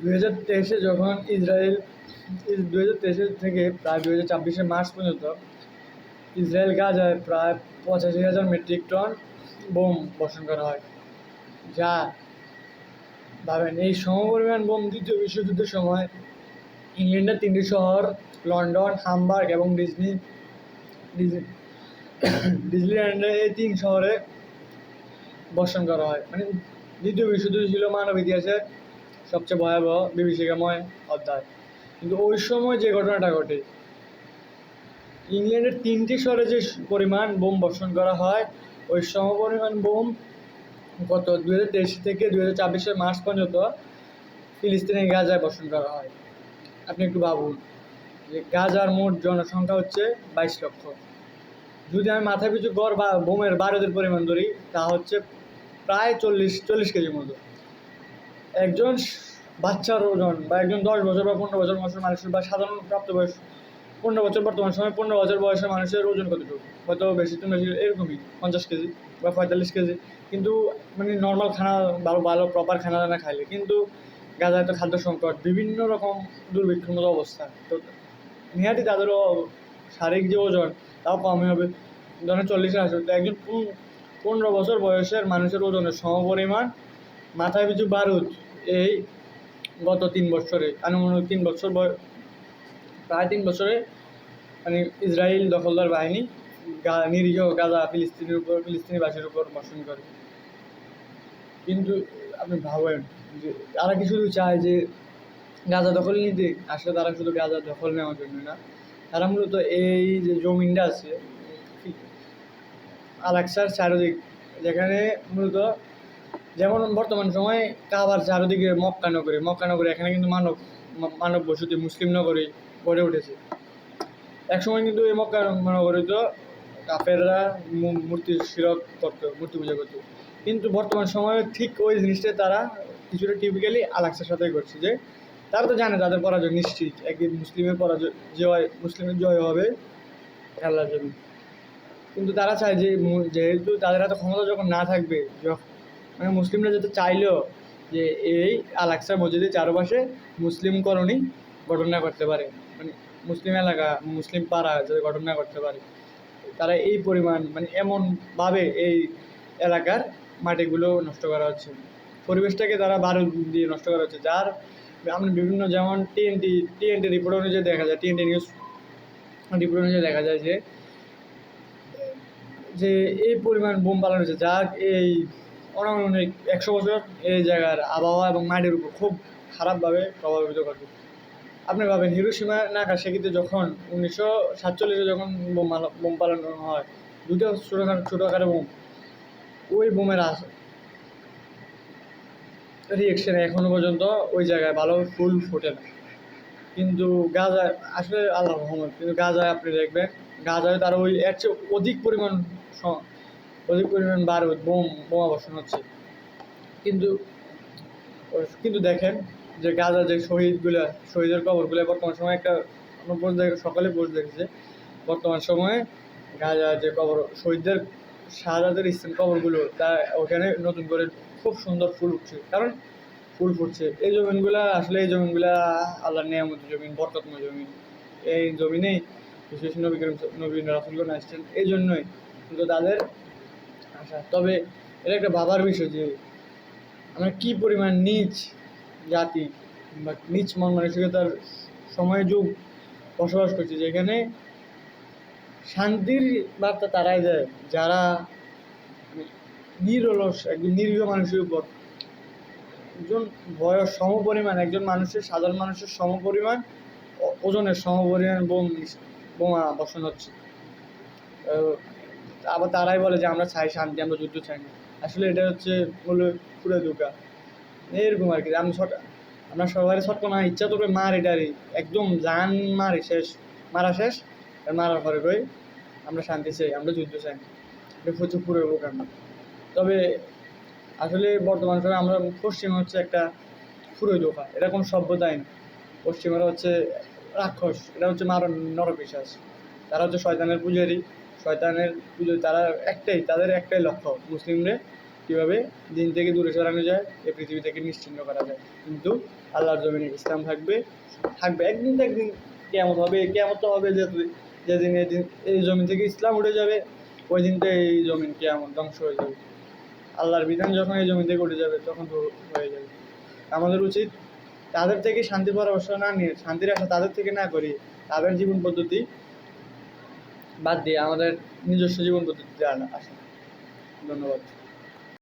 2023-এ যখন ইসরায়েল 2023 থেকে প্রায় 2024 মার্চ পর্যন্ত ইসরায়েল গাজায় প্রায় 85,000 মেট্রিক টন বোম বর্ষণ করা হয়। যা ভাবেন, এই সমপরিমাণ বোম দ্বিতীয় বিশ্বযুদ্ধের সময় ইংল্যান্ডের 3টি শহর লন্ডন, হামবার্গ এবং ডিজনিল্যান্ডে এই 3 শহরে বর্ষণ করা হয়। মানে দ্বিতীয় বিশ্বযুদ্ধ ছিল মানব ইতিহাসের সবচেয়ে ভয়াবহ বিভীষিকাময় অধ্যায়। কিন্তু ওই সময় যে ঘটনাটা ঘটে, ইংল্যান্ডের 3টি শহরে যে পরিমাণ বোম বর্ষণ করা হয়, ওই সমপরিমাণ বোম গত 2023 থেকে 2024 মার্চ পর্যন্ত ফিলিস্তিনের গাজায় বর্ষণ করা হয়। আপনি একটু ভাবুন যে গাজার মোট জনসংখ্যা হচ্ছে 22 লক্ষ। যদি আমি মাথা পিছু গড় বা বোমের বারুদের পরিমাণ ধরি, তা হচ্ছে প্রায় 40 কেজির মতো। একজন বাচ্চার ওজন বা একজন 10 বছর বা 15 বছর বয়সের মানুষের বা সাধারণ প্রাপ্তবয়স 15 বছর, বর্তমান সময়ে 15 বছর বয়সের মানুষের ওজন কতটুকু? হয়তো বেশি তো বেশি এরকমই 50 কেজি বা 45 কেজি। কিন্তু মানে নর্মাল খানা ভালো ভালো প্রপার খানা দানা খাইলে, কিন্তু গাজায় তো খাদ্য সংকট, বিভিন্ন রকম দুর্ভিক্ষের মতো অবস্থা, তো নিহাতি তাদেরও শারীরিক যে ওজন তাও কমই হবে। ধরেন 40-এর আসে, তো একজন 15 বছর বয়সের মানুষের ওজনের সমপরিমাণ মাথায় পিছু বারুদ এই গত 3 বছরে, আনুমানিক 3 বছর প্রায় 3 বছরে মানে ইসরায়েল দখলদার বাহিনী নিরীহ গাজা ফিলিস্তিনিবাসীর উপর বর্ষণ করে। কিন্তু আপনি ভাবেন যে তারা কি শুধু চায় যে গাজা দখল নিতে? আসলে তারা শুধু গাজা দখল নেওয়ার জন্য না, তারা মূলত এই যে জমিনটা আছে আল-আকসার চারদিক, যেখানে মূলত যেমন বর্তমান সময়ে কাবার চারদিকে মক্কা নগরী এখানে কিন্তু মানব বসতি মুসলিম নগরী গড়ে উঠেছে। একসময় কিন্তু এই মক্কা নগরী তো কাফেররা মূর্তি শিরক করতো, মূর্তি পূজা করতো। কিন্তু বর্তমান সময়ে ঠিক ওই জিনিসটা তারা কিছুটা টিপিক্যালি আল-আকসার সাথেই করছে, যে তারা তো জানে তাদের পরাজয় নিশ্চিত, একদিন মুসলিমের জয় হবে আল্লাহর জন্য। কিন্তু তারা চায় যে যেহেতু তাদের হাতে ক্ষমতা যখন না থাকবে, মানে মুসলিমরা যাতে চাইলেও যে এই আল-আকসা মসজিদের চারপাশে মুসলিম কলোনি গঠন না করতে পারে, মানে মুসলিম এলাকা মুসলিম পাড়া যাতে গঠন না করতে পারে, তারা এই পরিমাণ মানে এমনভাবে এই এলাকার মাটিগুলো নষ্ট করা হচ্ছে, পরিবেশটাকে তারা বারুদ দিয়ে নষ্ট করা হচ্ছে। যার আমরা বিভিন্ন যেমন টিএনটি রিপোর্ট অনুযায়ী দেখা যায়, টিএনটি নিউজ রিপোর্ট অনুযায়ী দেখা যায় যে এই পরিমাণ বোম পালানো হয়েছে, যা এই অনেক 100 বছর এই জায়গার আবহাওয়া এবং মাটির উপর খুব খারাপভাবে প্রভাবিত করবে। আপনি ভাবেন হিরোশিমা নাগাসাকিতে যখন 1947-এ যখন বোম পালানো হয়, দুটো ছোটো আকারে বোম, ওই বোমের রিয়েকশনে এখনও পর্যন্ত ওই জায়গায় ভালো ফুল ফোটে না। কিন্তু গাজায় আসলে আল্লাহ রহমত, কিন্তু গাজায় আপনি দেখবেন গাজায় তারা ওই এর চেয়ে অধিক পরিমাণ বারুদ বোমা বর্ষণ হচ্ছে। কিন্তু দেখেন যে গাজার যে শহীদের কবরগুলো বর্তমান সময়ে একটা সকালে পোস্ট দেখেছে, বর্তমান সময়ে গাজার যে কবর শহীদদের শাহাদাতের স্থান কবরগুলো, তা ওখানে নতুন করে খুব সুন্দর ফুল উঠছে, কারণ ফুল ফুটছে। এই জমিনগুলা আল্লাহর নেয়ামত জমিন, বরকতময় জমিন। এই জমিনেই বিশেষ নবী রাসূলগণ আসছেন, এই জন্যই কিন্তু তাদের আশা। তবে এটা একটা ভাবার বিষয় যে আমরা কী পরিমাণ নীচ জাতি বা নীচ মন মানসিকতার সময় যুগ বসবাস করছে, যেখানে শান্তির বার্তা তারাই দেয় যারা নিরলস একজন নিরীহ মানুষের উপর একজন বয়স সমপরিমাণ একজন মানুষের সাধারণ মানুষের সমপরিমাণ ওজনের সমপরিমাণ বোমা বর্ষণ হচ্ছে। আবার তারাই বলে যে আমরা চাই শান্তি, আমরা যুদ্ধ চাই না। আসলে এটা হচ্ছে পুরো ধোঁকা, এরকম আর কি। আমরা সবাই না ইচ্ছা করবে এটারই একদম জান মারা শেষ, মারার পরে কই আমরা শান্তি চাই, আমরা যুদ্ধ চাই না। এটা হচ্ছে পুরো বোকা। তবে আসলে বর্তমান সময়ে আমরা পশ্চিমা হচ্ছে একটা পুরোই ধোঁকা, এটা কোনো সভ্যতাই না। পশ্চিমারা হচ্ছে রাক্ষস, এটা হচ্ছে নরপিশাচ, তারা হচ্ছে শয়তানের পূজারী। তাদের একটাই লক্ষ্য মুসলিমদের কীভাবে দিন থেকে দূরে সরানো যায়, এই পৃথিবী থেকে নিশ্চিহ্ন করা যায়। কিন্তু আল্লাহর জমিনে ইসলাম থাকবে একদিন তো একদিন কিয়ামত হবে। কিয়ামত তো হবে যেদিন এই জমিন থেকে ইসলাম উঠে যাবে, ওই দিনটা এই জমিন কিয়ামত ধ্বংস হয়ে যাবে। আল্লাহর বিধান যখন এই জমিন থেকে উঠে যাবে তখন তো হয়ে যাবে। আমাদের উচিত তাদের থেকে শান্তি পরামর্শ না নিয়ে, শান্তির আশা তাদের থেকে না করি, তাদের জীবন পদ্ধতি বাদ দিয়ে আমাদের নিজস্ব জীবন পদ্ধতিতে আসা। ধন্যবাদ।